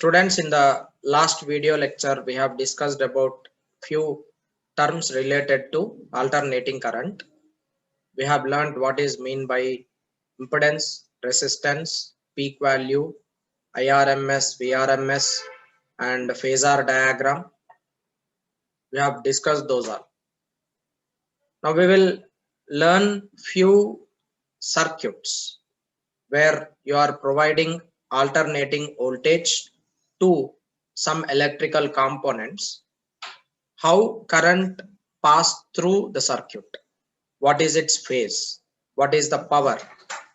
Students, in the last video lecture, we have discussed about few terms related to alternating current. We have learned what is mean by impedance, resistance, peak value, IRMS, VRMS, and phasor diagram. We have discussed those all. Now we will learn few circuits where you are providing alternating voltage to some electrical components, how current pass through the circuit, what is its phase, what is the power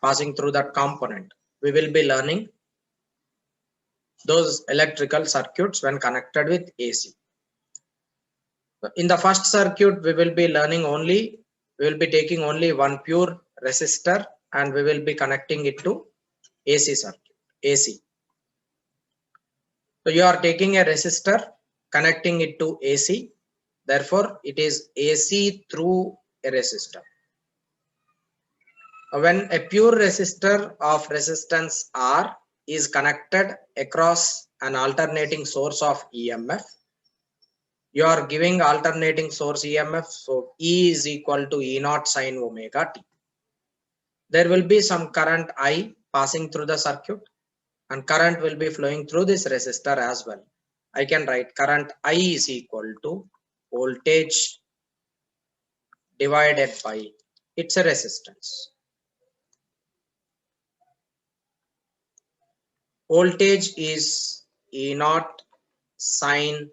passing through that component. We will be learning those electrical circuits when connected with AC. In the first circuit, we will be taking only one pure resistor and we will be connecting it to AC circuit, AC. So you are taking a resistor, connecting it to AC. Therefore, it is AC through a resistor. When a pure resistor of resistance R is connected across an alternating source of EMF, you are giving alternating source EMF. So E is equal to E naught sine omega t. There will be some current I passing through the circuit and current will be flowing through this resistor as well. I can write current I is equal to voltage divided by its resistance. Voltage is E naught sine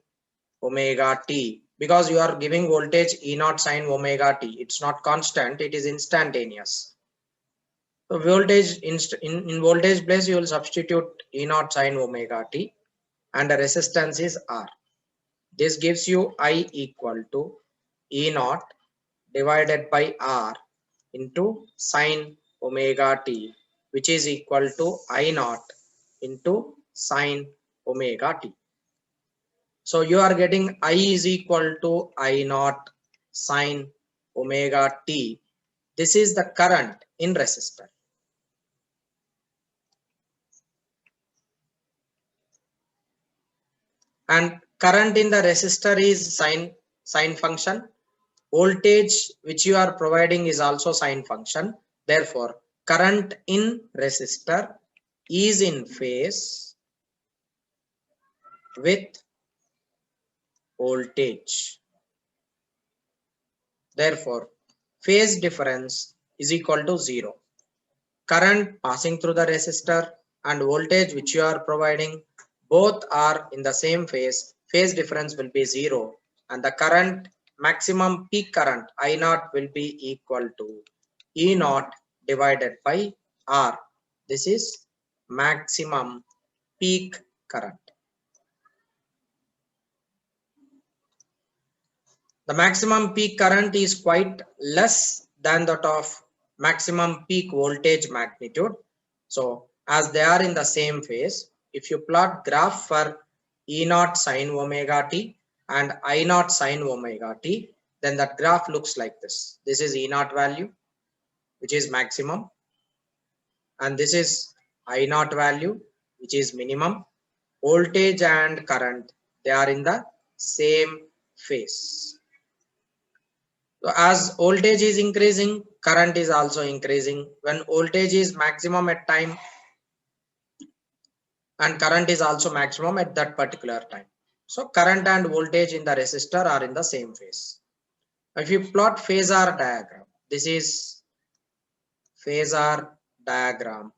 omega t, because you are giving voltage E naught sine omega t. It's not constant, it is instantaneous. So voltage in voltage place you will substitute E naught sine omega t and the resistance is R. This gives you I equal to E naught divided by R into sine omega t, which is equal to I naught into sine omega t. So you are getting I is equal to I naught sine omega t. This is the current in resistor. And current in the resistor is sine function. Voltage which you are providing is also sine function. Therefore, current in resistor is in phase with voltage. Therefore, phase difference is equal to 0. Current passing through the resistor and voltage which you are providing, both are in the same phase. Phase difference will be 0 and the current, maximum peak current I naught will be equal to E naught divided by R. This is maximum peak current. The maximum peak current is quite less than that of maximum peak voltage magnitude. So as they are in the same phase, if you plot graph for E naught sine omega t and I naught sine omega t, then that graph looks like this. This is E naught value, which is maximum, and this is I naught value, which is minimum. Voltage and current, they are in the same phase. So as voltage is increasing, current is also increasing. When voltage is maximum at time and current is also maximum at that particular time. So current and voltage in the resistor are in the same phase. If you plot phasor diagram, this is phasor diagram.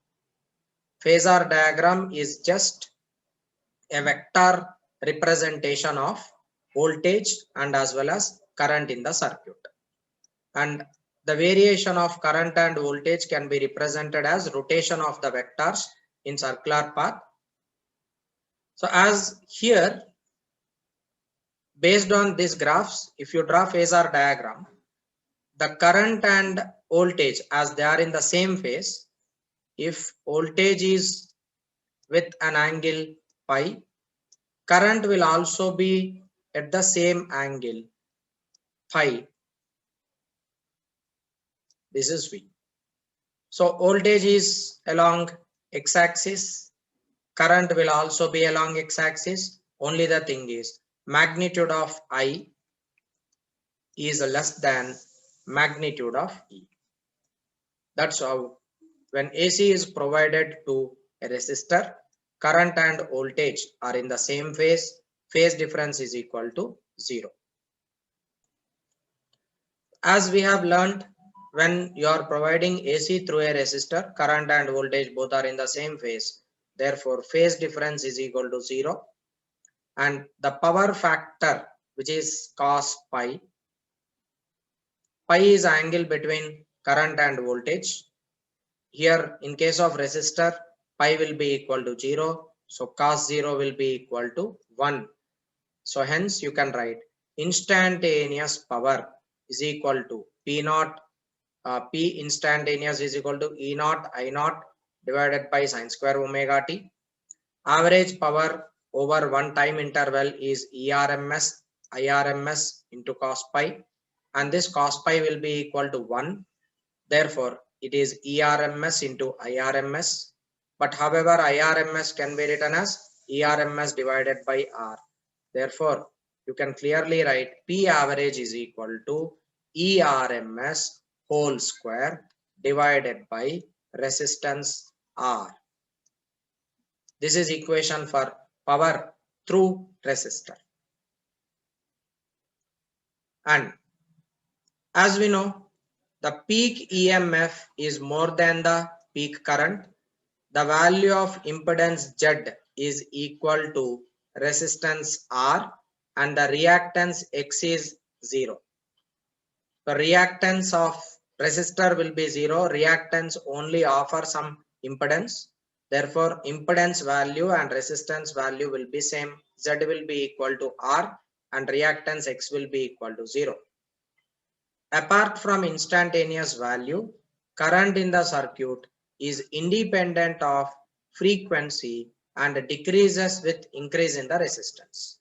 Phasor diagram is just a vector representation of voltage and as well as current in the circuit. And the variation of current and voltage can be represented as rotation of the vectors in circular path. So as here, based on these graphs, if you draw phasor diagram, the current and voltage as they are in the same phase, if voltage is with an angle phi, current will also be at the same angle phi. This is V. So voltage is along x-axis Current will also be along x-axis. Only the thing is magnitude of I is less than magnitude of E. That's how when AC is provided to a resistor, current and voltage are in the same phase. Phase difference is equal to 0. As we have learned, when you are providing AC through a resistor, current and voltage both are in the same phase. Therefore, phase difference is equal to 0. And the power factor, which is cos pi, pi is angle between current and voltage. Here, in case of resistor, pi will be equal to 0. So, cos 0 will be equal to 1. So, hence you can write instantaneous power is equal to P naught. P instantaneous is equal to E naught I naught divided by sin square omega t. Average power over one time interval is ERMS IRMS into cos pi, and this cos pi will be equal to 1. Therefore, it is ERMS into IRMS. But however, IRMS can be written as ERMS divided by R. Therefore, you can clearly write P average is equal to ERMS whole square divided by resistance R. This is equation for power through resistor. And as we know, the peak EMF is more than the peak current. The value of impedance Z is equal to resistance R and the reactance X is 0. The reactance of resistor will be 0. Reactance only offer some impedance. Therefore, impedance value and resistance value will be same. Z will be equal to R and reactance X will be equal to 0. Apart from instantaneous value, current in the circuit is independent of frequency and decreases with increase in the resistance.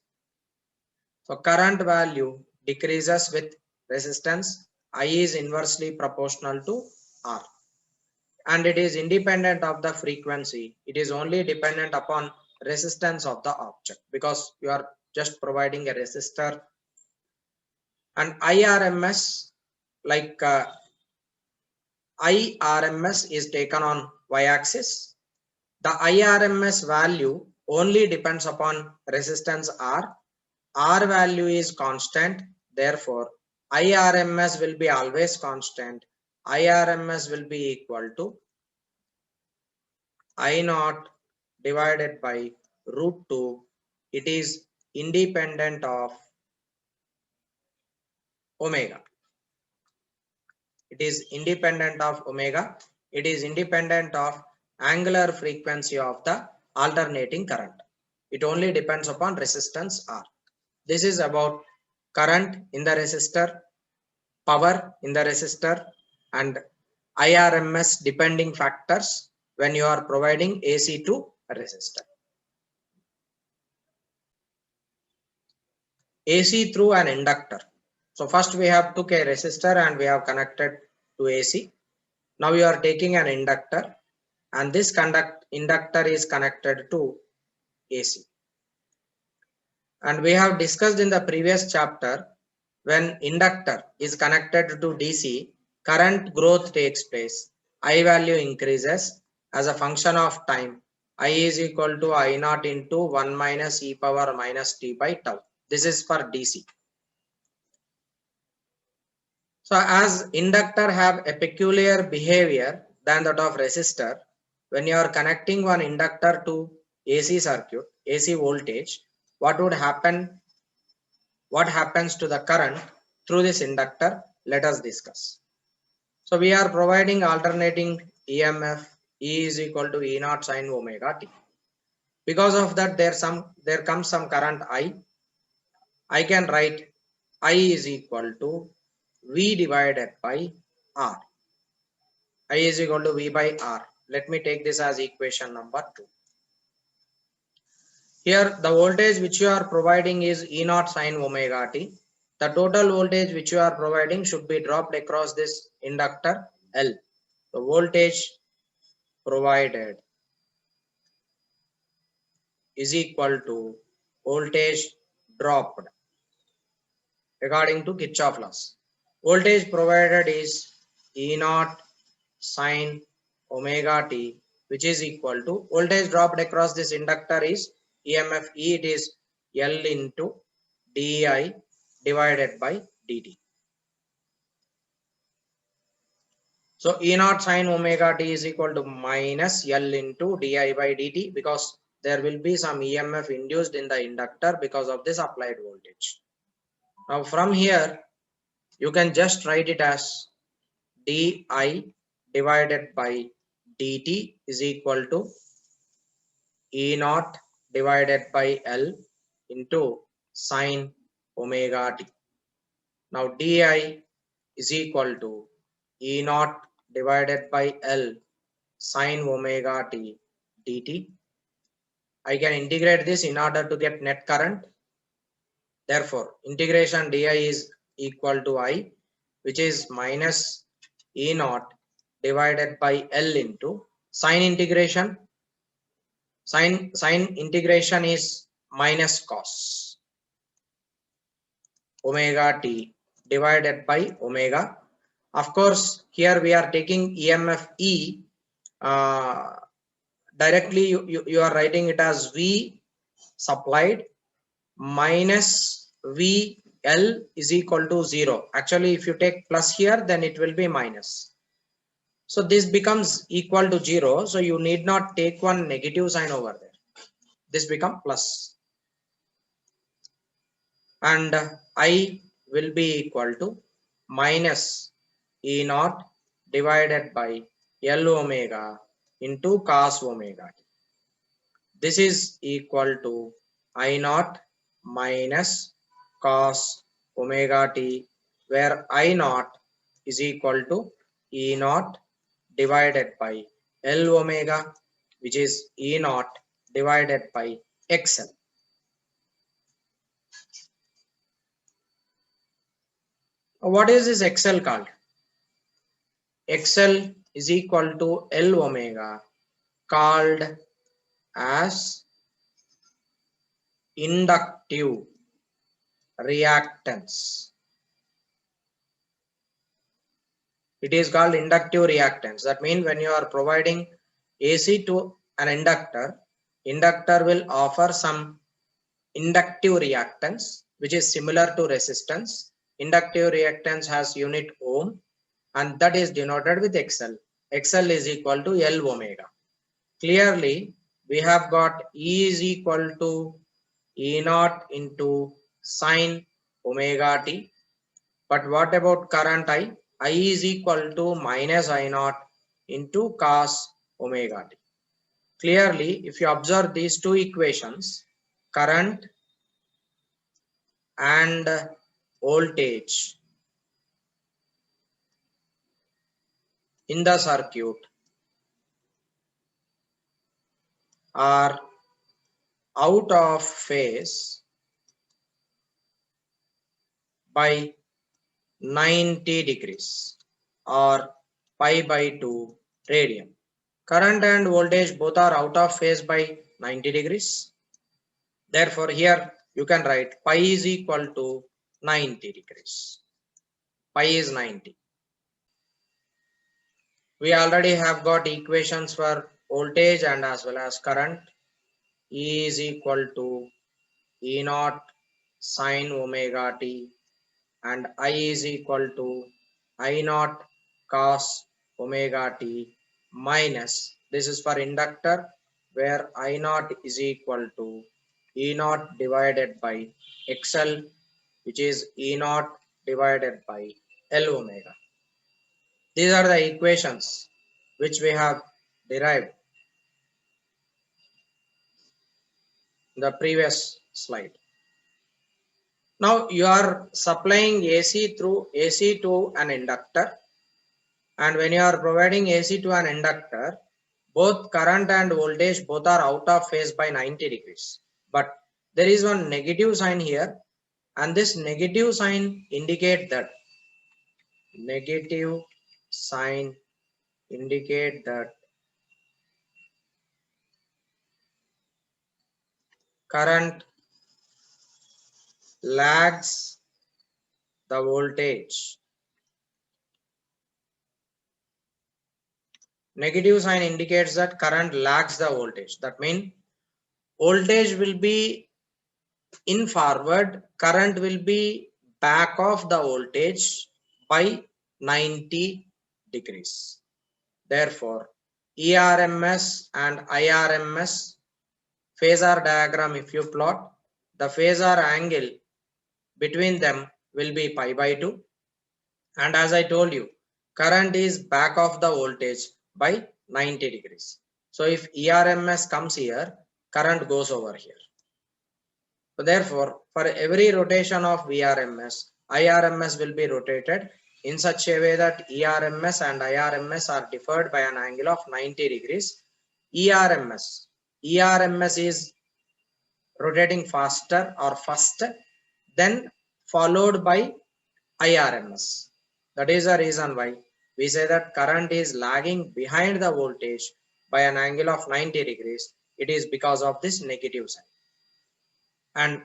So current value decreases with resistance. I is inversely proportional to R. And it is independent of the frequency. It is only dependent upon resistance of the object because you are just providing a resistor. And IRMS, like IRMS is taken on y-axis. The IRMS value only depends upon resistance R. R value is constant. Therefore, IRMS will be always constant. IRMS will be equal to I naught divided by root 2. It is independent of omega. It is independent of omega. It is independent of angular frequency of the alternating current. It only depends upon resistance R. This is about current in the resistor, power in the resistor, and IRMS depending factors when you are providing AC to a resistor. AC through an inductor. So first we have took a resistor and we have connected to AC. Now we are taking an inductor and this inductor is connected to AC. And we have discussed in the previous chapter, when inductor is connected to DC, current growth takes place. I value increases as a function of time. I is equal to I naught into 1 minus e power minus t by tau. This is for DC. So as inductor have a peculiar behavior than that of resistor, when you are connecting one inductor to AC circuit, AC voltage, what would happen? What happens to the current through this inductor? Let us discuss. So we are providing alternating EMF. E is equal to E naught sin omega t. Because of that, there comes some current I. I can write I is equal to V divided by R. I is equal to V by R. Let me take this as equation number 2. Here the voltage which you are providing is E naught sin omega t. The total voltage which you are providing should be dropped across this inductor L. The voltage provided is equal to voltage dropped according to Kirchhoff laws. Voltage provided is E naught sine omega t, which is equal to voltage dropped across this inductor is EMF E, it is L into di divided by dt. So E naught sine omega t is equal to minus L into di by dt, because there will be some EMF induced in the inductor because of this applied voltage. Now from here you can just write it as di divided by dt is equal to E naught divided by L into sine omega t. Now di is equal to E naught divided by L sine omega t dt. I can integrate this in order to get net current. Therefore, integration di is equal to I, which is minus E naught divided by L into sine integration. Sine integration is minus cos omega t divided by omega. Of course, here we are taking EMF E. Directly you are writing it as V supplied minus VL is equal to 0. Actually, if you take plus here, then it will be minus. So this becomes equal to 0. So you need not take one negative sign over there. This becomes plus. And I will be equal to minus E naught divided by L omega into cos omega. This is equal to I naught minus cos omega t, where I naught is equal to E naught divided by L omega, which is E naught divided by XL. What is this XL called? XL is equal to L omega, called as inductive reactance. It is called inductive reactance. That means when you are providing AC to an inductor, inductor will offer some inductive reactance which is similar to resistance. Inductive reactance has unit ohm, and that is denoted with XL. XL is equal to L omega. Clearly, we have got E is equal to E naught into sine omega t. But what about current I? I is equal to minus I naught into cos omega t. Clearly, if you observe these two equations, current and voltage in the circuit are out of phase by 90 degrees or pi by 2 radian. Current and voltage both are out of phase by 90 degrees. Therefore, here you can write pi is equal to 90 degrees. Pi is 90. We already have got equations for voltage and as well as current. E is equal to E naught sine omega t, and I is equal to I naught cos omega t minus, this is for inductor, where I naught is equal to E naught divided by XL, which is E naught divided by L omega. These are the equations which we have derived in the previous slide. Now you are supplying AC through AC to an inductor, and when you are providing AC to an inductor, both current and voltage both are out of phase by 90 degrees. But there is one negative sign here, and this negative sign indicate that current lags the voltage. Negative sign indicates that current lags the voltage. That means voltage will be in forward, current will be back of the voltage by 90 degrees. Therefore, ERMS and IRMS phasor diagram, if you plot, the phasor angle between them will be pi by 2. And as I told you, current is back of the voltage by 90 degrees. So if ERMS comes here, current goes over here. So therefore, for every rotation of VRMS, IRMS will be rotated in such a way that ERMS and IRMS are deferred by an angle of 90 degrees. ERMS is rotating faster or first, then followed by IRMS. That is the reason why we say that current is lagging behind the voltage by an angle of 90 degrees. It is because of this negative sign. And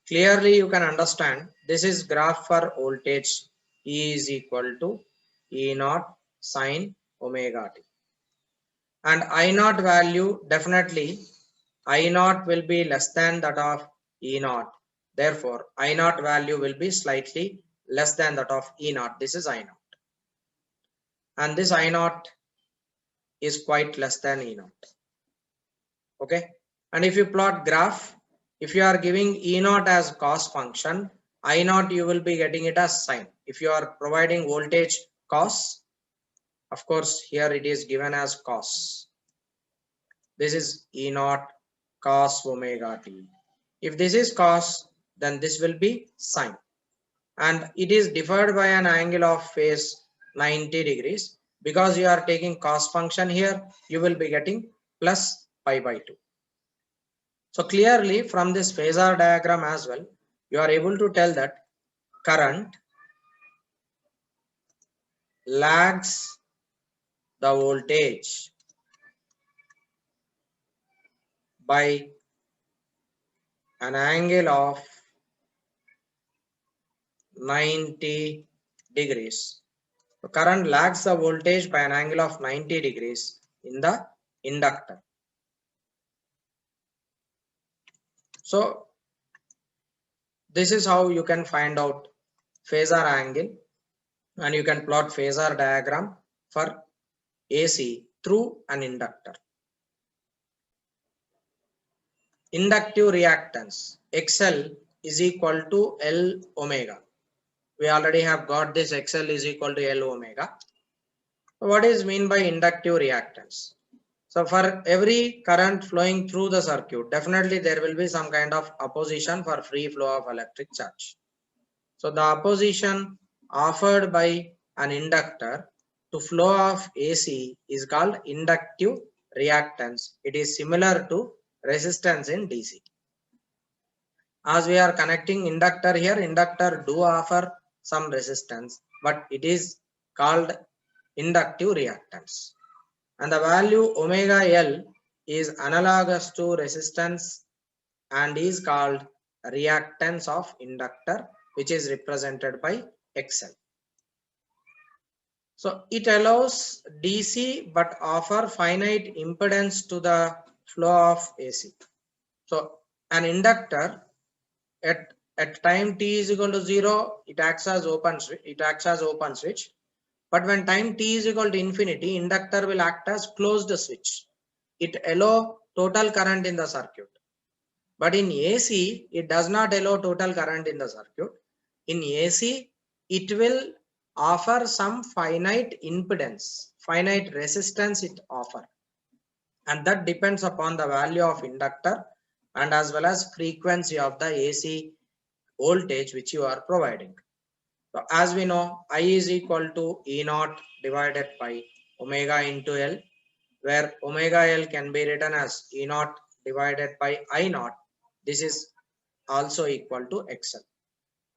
clearly you can understand this is graph for voltage E is equal to E naught sine omega t. And I naught value, definitely I naught will be less than that of E naught. Therefore, I naught value will be slightly less than that of E naught. This is I naught. And this I naught is quite less than E naught. Okay. And if you plot graph, if you are giving E naught as cos function, I naught you will be getting it as sine. If you are providing voltage cos, of course here it is given as cos. This is E naught cos omega t. If this is cos, then this will be sine. And it is deferred by an angle of phase 90 degrees. Because you are taking cos function here, you will be getting plus pi by 2. So clearly from this phasor diagram as well, you are able to tell that current lags the voltage by an angle of 90 degrees. So current lags the voltage by an angle of 90 degrees in the inductor. So this is how you can find out phasor angle, and you can plot phasor diagram for AC through an inductor. Inductive reactance XL is equal to L omega. We already have got this XL is equal to L omega. What is mean by inductive reactance? So for every current flowing through the circuit, definitely there will be some kind of opposition for free flow of electric charge. So the opposition offered by an inductor to flow of AC is called inductive reactance. It is similar to resistance in DC. As we are connecting inductor here, inductor do offer some resistance, but it is called inductive reactance. And the value omega L is analogous to resistance and is called reactance of inductor, which is represented by XL. So it allows DC but offer finite impedance to the flow of AC. So an inductor at time t is equal to 0, it acts as open switch. But when time t is equal to infinity, inductor will act as closed switch. It allow total current in the circuit. But in AC, it does not allow total current in the circuit. In AC, it will offer some finite impedance, finite resistance it offer. And that depends upon the value of inductor and as well as frequency of the AC voltage which you are providing. So as we know, I is equal to E naught divided by omega into L, where omega L can be written as E naught divided by I naught. This is also equal to XL.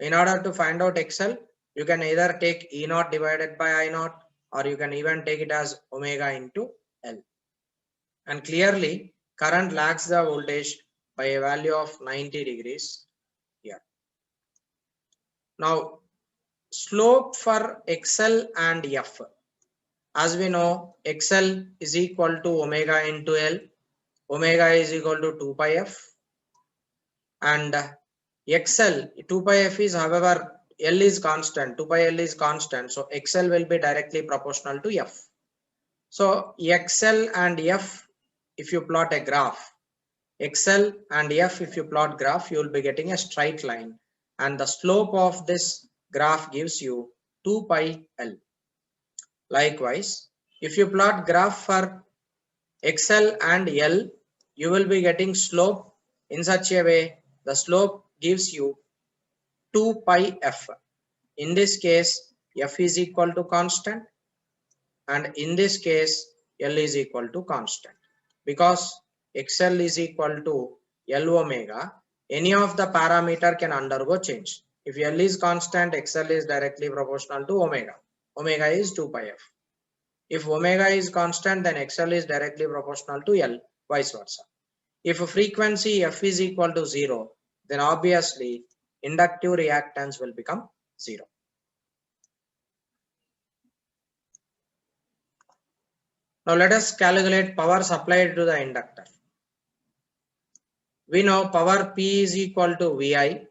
In order to find out XL, you can either take E naught divided by I naught, or you can even take it as omega into L. And clearly, current lags the voltage by a value of 90 degrees here. Now slope for XL and F. As we know, XL is equal to omega into L. Omega is equal to 2 pi F. And XL, 2 pi F is, however, L is constant, 2 pi L is constant. So XL will be directly proportional to F. So XL and F, if you plot a graph, XL and F, if you plot graph, you will be getting a straight line. And the slope of this graph gives you 2 pi L. Likewise, if you plot graph for XL and L, you will be getting slope in such a way, the slope gives you 2 pi F. In this case, F is equal to constant, and in this case, L is equal to constant. Because XL is equal to L omega, any of the parameter can undergo change. If L is constant, XL is directly proportional to omega. Omega is 2 pi F. If omega is constant, then XL is directly proportional to L, vice versa. If frequency F is equal to 0, then obviously inductive reactance will become 0. Now let us calculate power supplied to the inductor. We know power P is equal to VI.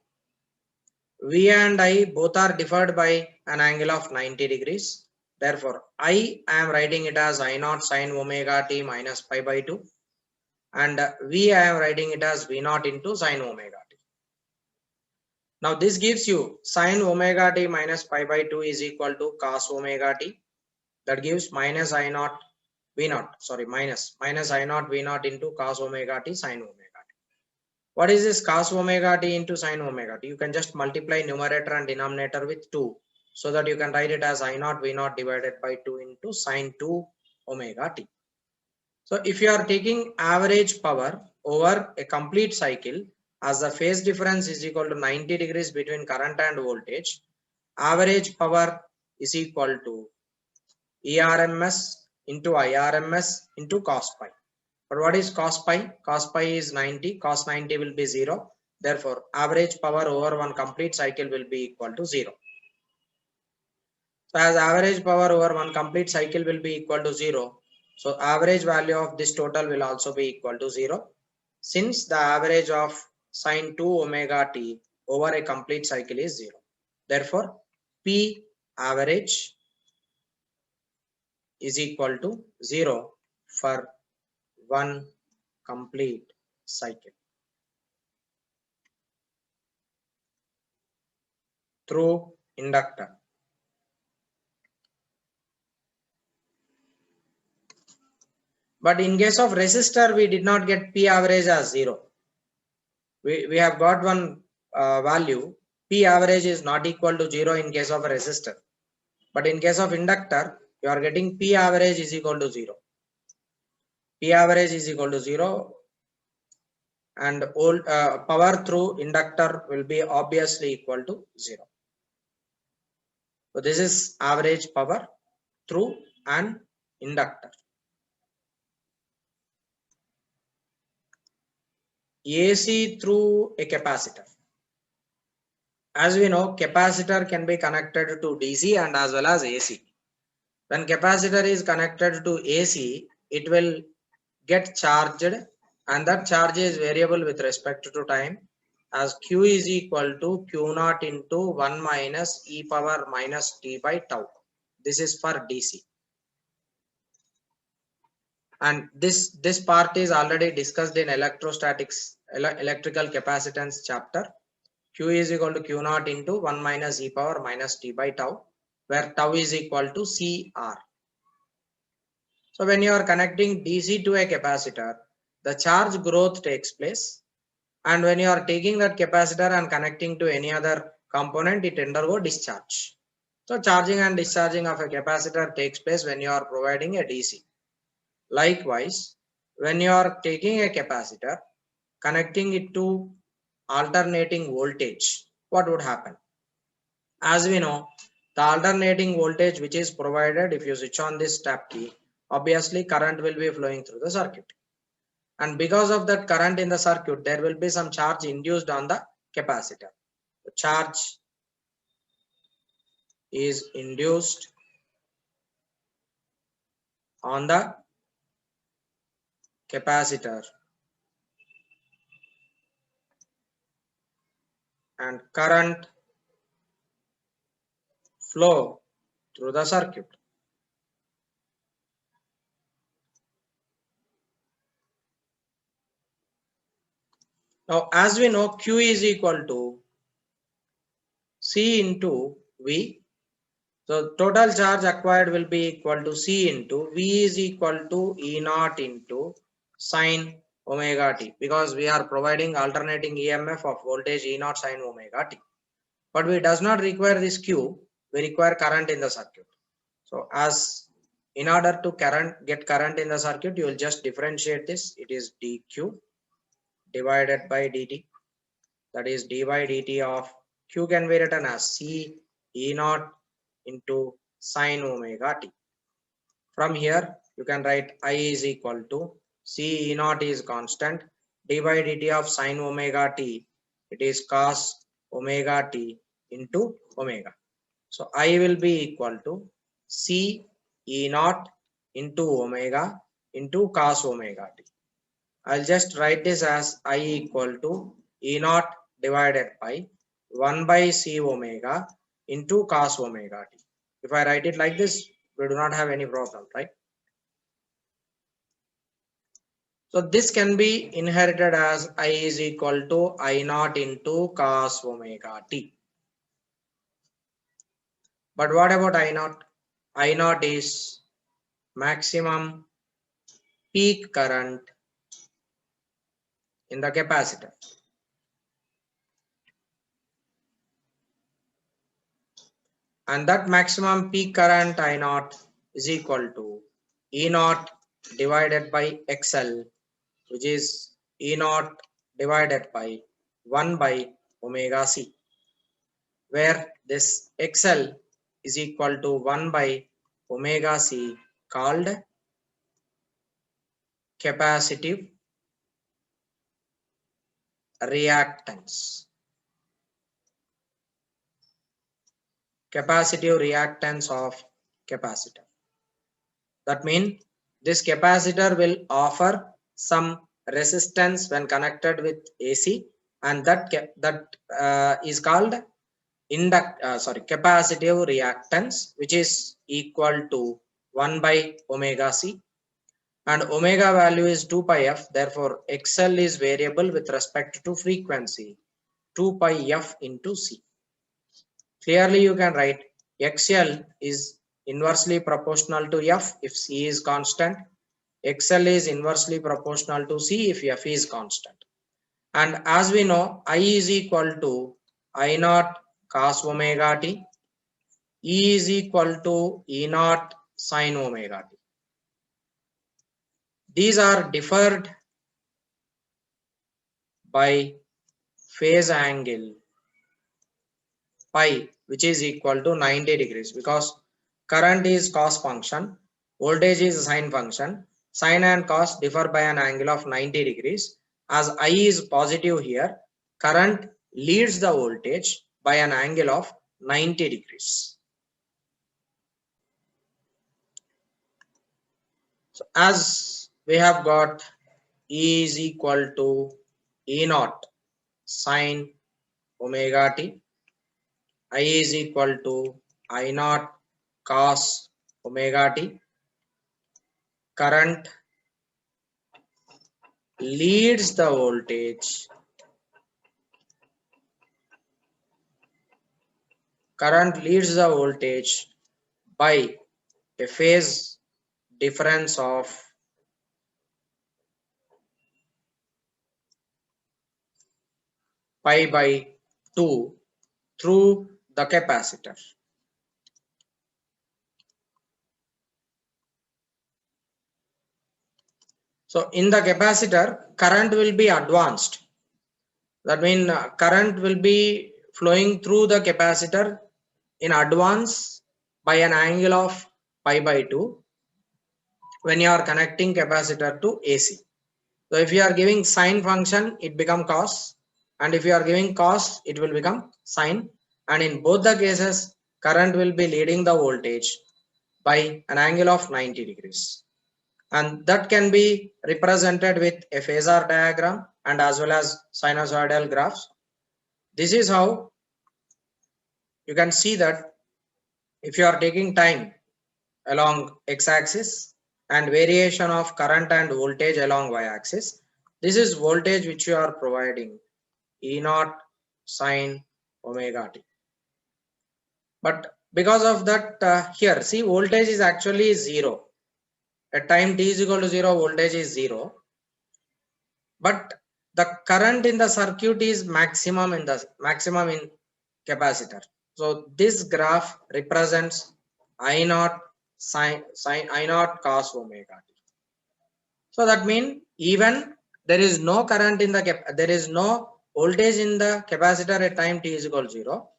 V and I both are differed by an angle of 90 degrees. Therefore, I am writing it as I naught sine omega t minus pi by 2. And V I am writing it as V naught into sine omega t. Now this gives you sine omega t minus pi by 2 is equal to cos omega t. That gives minus I naught V naught, sorry, minus I naught V naught into cos omega t sine omega t. What is this cos omega t into sine omega t? You can just multiply numerator and denominator with 2, so that you can write it as I naught V naught divided by 2 into sine 2 omega t. So if you are taking average power over a complete cycle, as the phase difference is equal to 90 degrees between current and voltage, average power is equal to ERMS into IRMS into cos pi. But what is cos pi? Cos pi is 90, cos 90 will be 0. Therefore, average power over one complete cycle will be equal to 0. So as average power over one complete cycle will be equal to 0, so average value of this total will also be equal to 0, since the average of sine 2 omega t over a complete cycle is 0. Therefore, P average is equal to 0 for one complete cycle through inductor. But in case of resistor, we did not get P average as 0. We have got one value. P average is not equal to 0 in case of a resistor. But in case of inductor, you are getting P average is equal to 0. P average is equal to 0, and all power through inductor will be obviously equal to 0. So this is average power through an inductor. AC through a capacitor. As we know, capacitor can be connected to DC and as well as AC. When capacitor is connected to AC, it will get charged, and that charge is variable with respect to time, as Q is equal to Q naught into 1 minus e power minus t by tau. This is for DC. And this part is already discussed in electrostatics, electrical capacitance chapter. Q is equal to Q naught into 1 minus e power minus t by tau, where tau is equal to CR. So when you are connecting DC to a capacitor, the charge growth takes place. And when you are taking that capacitor and connecting to any other component, it undergo discharge. So charging and discharging of a capacitor takes place when you are providing a DC. Likewise, when you are taking a capacitor, connecting it to alternating voltage, what would happen? As we know, the alternating voltage which is provided, if you switch on this tap key, obviously current will be flowing through the circuit. and because of that current in the circuit, there will be some charge induced on the capacitor. The charge is induced on the capacitor, and current flow through the circuit. Now, as we know, Q is equal to C into V. So total charge acquired will be equal to C into V is equal to E naught into sine omega t, because we are providing alternating EMF of voltage E naught sine omega t. But we does not require this Q, we require current in the circuit. So as in order to get current in the circuit, you will just differentiate this. It is dq divided by dt, that is d by dt of Q can be written as C E naught into sine omega t. From here you can write I is equal to C E naught is constant, d by dt of sine omega t, it is cos omega t into omega. So I will be equal to C E naught into omega into cos omega t. I'll just write this as I equal to E naught divided by 1 by C omega into cos omega t. If I write it like this, we do not have any problem, right? So this can be inherited as I is equal to I naught into cos omega t. But what about I naught? I naught is maximum peak current in the capacitor. And that maximum peak current I naught is equal to E naught divided by XL, which is E naught divided by 1 by omega C, where this XL is equal to 1 by omega C, called capacitive reactance. Capacitive reactance of capacitor. That means this capacitor will offer some resistance when connected with AC, and that is called capacitive reactance, which is equal to 1 by omega C, and omega value is 2 pi f. Therefore XL is variable with respect to frequency, 2 pi f into C. Clearly you can write XL is inversely proportional to F if C is constant. XL is inversely proportional to C if F is constant. And as we know, I is equal to I naught cos omega t, E is equal to E naught sine omega t. These are differed by phase angle pi, which is equal to 90 degrees, because current is cos function, voltage is sine function. Sine and cos differ by an angle of 90 degrees. As I is positive here, current leads the voltage by an angle of 90 degrees. So as we have got E is equal to E naught sine omega t, I is equal to I naught cos omega t. Current leads the voltage. Current leads the voltage by a phase difference of pi by 2 through the capacitor. So in the capacitor, current will be advanced. That means current will be flowing through the capacitor in advance by an angle of pi by 2 when you are connecting capacitor to AC. So if you are giving sine function, it become cos, and if you are giving cos, it will become sine. And in both the cases, current will be leading the voltage by an angle of 90 degrees. And that can be represented with a phasor diagram and as well as sinusoidal graphs. This is how you can see that if you are taking time along x-axis and variation of current and voltage along y-axis, this is voltage which you are providing E naught sine omega t. But because of that, here see, voltage is actually 0. At time t is equal to 0, voltage is 0. But the current in the circuit is maximum in capacitor. So this graph represents I naught sine I naught cos omega t. So that means even there is no current in there is no voltage in the capacitor at time t is equal to 0.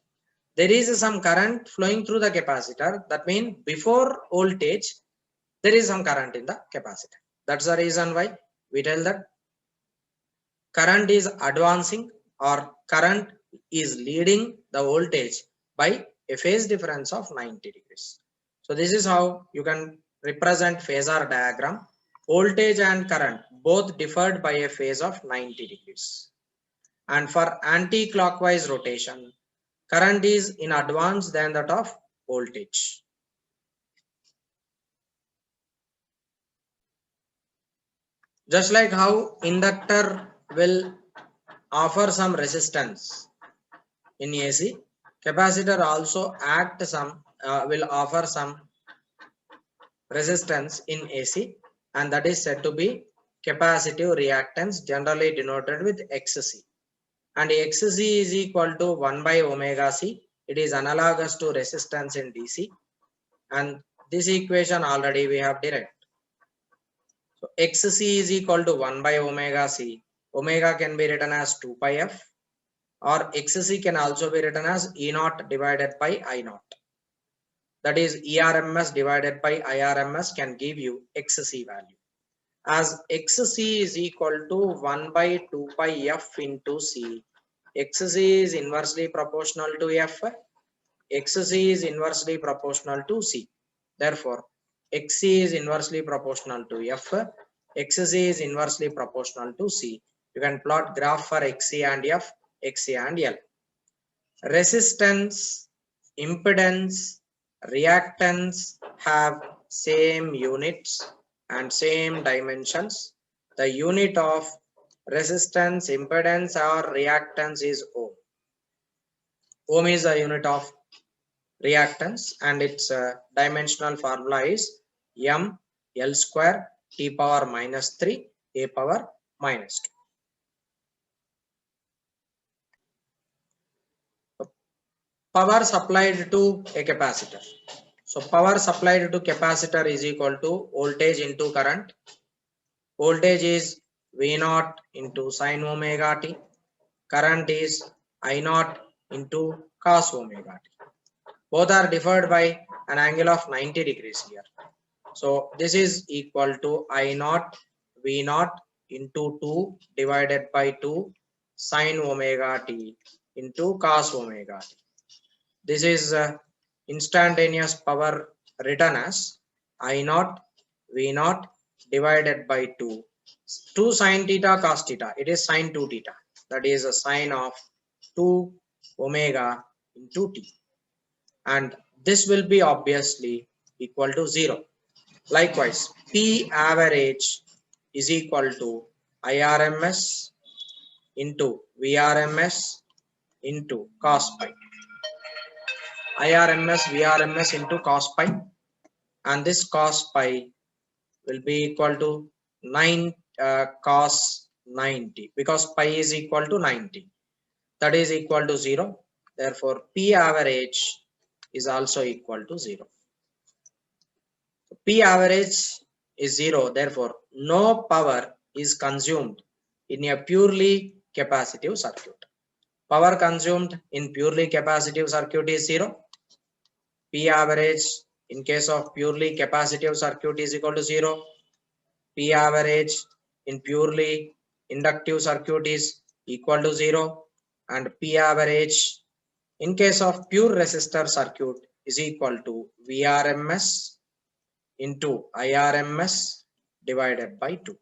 There is some current flowing through the capacitor. That means before voltage, there is some current in the capacitor. That's the reason why we tell that current is advancing or current is leading the voltage by a phase difference of 90 degrees. So this is how you can represent phasor diagram. Voltage and current both differed by a phase of 90 degrees. And for anti-clockwise rotation, current is in advance than that of voltage. Just like how inductor will offer some resistance in AC, capacitor also will offer some resistance in AC, and that is said to be capacitive reactance, generally denoted with XC. And XC is equal to 1 by omega C. It is analogous to resistance in DC, and this equation already we have derived. So XC is equal to 1 by omega C. Omega can be written as 2 pi f, or XC can also be written as E naught divided by I naught. That is ERMS divided by IRMS can give you XC value. As XC is equal to 1 by 2 pi f into C, XC is inversely proportional to F, XC is inversely proportional to C. Therefore, XC is inversely proportional to F, XC is inversely proportional to C. You can plot graph for XC and F, XC and L. Resistance, impedance, reactance have same units and same dimensions. The unit of resistance, impedance or reactance is ohm. Ohm is the unit of reactance and its dimensional formula is m L square T power minus 3 A power minus 2. Power supplied to a capacitor. So power supplied to capacitor is equal to voltage into current. Voltage is V naught into sine omega t. Current is I naught into cos omega t. Both are differed by an angle of 90 degrees here. So this is equal to I naught V naught into 2 divided by 2 sine omega t into cos omega t. This is instantaneous power written as I naught V naught divided by 2 sine theta cos theta. It is sine 2 theta. That is a sine of 2 omega into t. And this will be obviously equal to 0. Likewise, P average is equal to IRMS into VRMS into cos pi. IRMS, VRMS into cos pi, and this cos pi will be equal to 9 cos 90 because pi is equal to 90. That is equal to 0. Therefore, P average is also equal to 0. So P average is 0. Therefore, no power is consumed in a purely capacitive circuit. Power consumed in purely capacitive circuit is 0. P average in case of purely capacitive circuit is equal to 0. P average in purely inductive circuit is equal to 0, and P average in case of pure resistor circuit is equal to Vrms into Irms divided by 2.